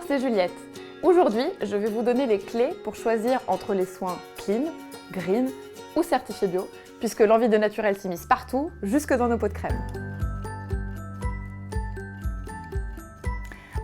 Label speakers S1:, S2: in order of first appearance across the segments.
S1: c'est Juliette. Aujourd'hui, je vais vous donner les clés pour choisir entre les soins clean, green ou certifiés bio, puisque l'envie de naturel s'immisce partout, jusque dans nos pots de crème.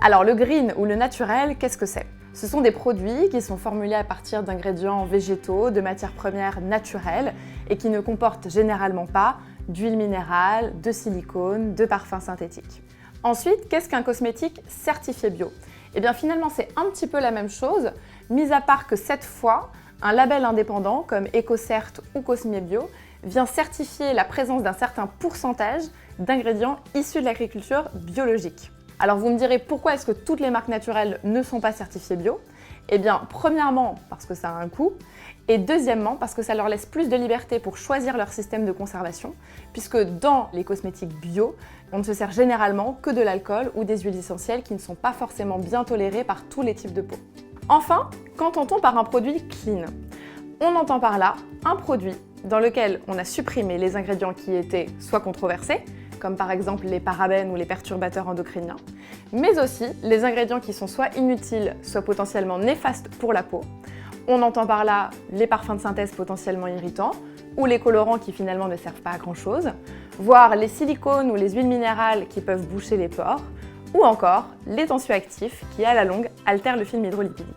S1: Alors le green ou le naturel, qu'est-ce que c'est? Ce sont des produits qui sont formulés à partir d'ingrédients végétaux, de matières premières naturelles et qui ne comportent généralement pas d'huile minérale, de silicone, de parfums synthétiques. Ensuite, qu'est-ce qu'un cosmétique certifié bio? Eh bien finalement c'est un petit peu la même chose, mis à part que cette fois, un label indépendant comme EcoCert ou Cosmebio vient certifier la présence d'un certain pourcentage d'ingrédients issus de l'agriculture biologique. Alors vous me direz pourquoi est-ce que toutes les marques naturelles ne sont pas certifiées bio? Eh bien premièrement parce que ça a un coût et deuxièmement parce que ça leur laisse plus de liberté pour choisir leur système de conservation puisque dans les cosmétiques bio, on ne se sert généralement que de l'alcool ou des huiles essentielles qui ne sont pas forcément bien tolérées par tous les types de peau. Enfin, qu'entend-on par un produit clean? On entend par là un produit dans lequel on a supprimé les ingrédients qui étaient soit controversés, comme par exemple les parabènes ou les perturbateurs endocriniens, mais aussi les ingrédients qui sont soit inutiles, soit potentiellement néfastes pour la peau. On entend par là les parfums de synthèse potentiellement irritants, ou les colorants qui finalement ne servent pas à grand chose, voire les silicones ou les huiles minérales qui peuvent boucher les pores, ou encore les tensioactifs qui à la longue altèrent le film hydrolipidique.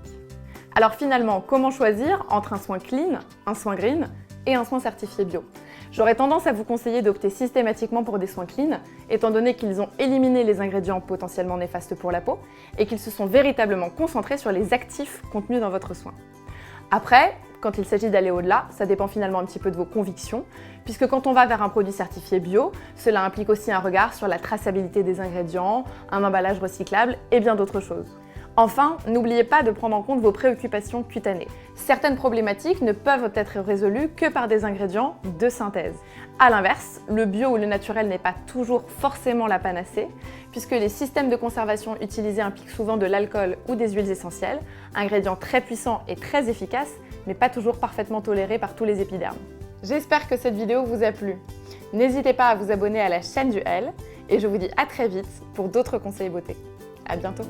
S1: Alors finalement, comment choisir entre un soin clean, un soin green et un soin certifié bio? J'aurais tendance à vous conseiller d'opter systématiquement pour des soins clean, étant donné qu'ils ont éliminé les ingrédients potentiellement néfastes pour la peau et qu'ils se sont véritablement concentrés sur les actifs contenus dans votre soin. Après, quand il s'agit d'aller au-delà, ça dépend finalement un petit peu de vos convictions, puisque quand on va vers un produit certifié bio, cela implique aussi un regard sur la traçabilité des ingrédients, un emballage recyclable et bien d'autres choses. Enfin, n'oubliez pas de prendre en compte vos préoccupations cutanées. Certaines problématiques ne peuvent être résolues que par des ingrédients de synthèse. A l'inverse, le bio ou le naturel n'est pas toujours forcément la panacée, puisque les systèmes de conservation utilisés impliquent souvent de l'alcool ou des huiles essentielles, ingrédients très puissants et très efficaces, mais pas toujours parfaitement tolérés par tous les épidermes. J'espère que cette vidéo vous a plu. N'hésitez pas à vous abonner à la chaîne du L, et je vous dis à très vite pour d'autres conseils beauté. À bientôt!